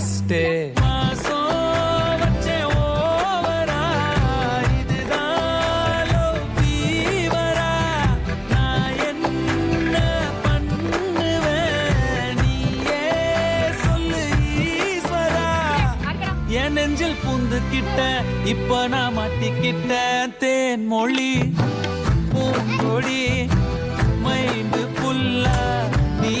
twist என் நெஞ்சில் பூந்து கிட்ட இப்ப நான் மாட்டிக்கிட்ட தேன் மொழி பூங்கொடி மைண்டு புல்லா நீ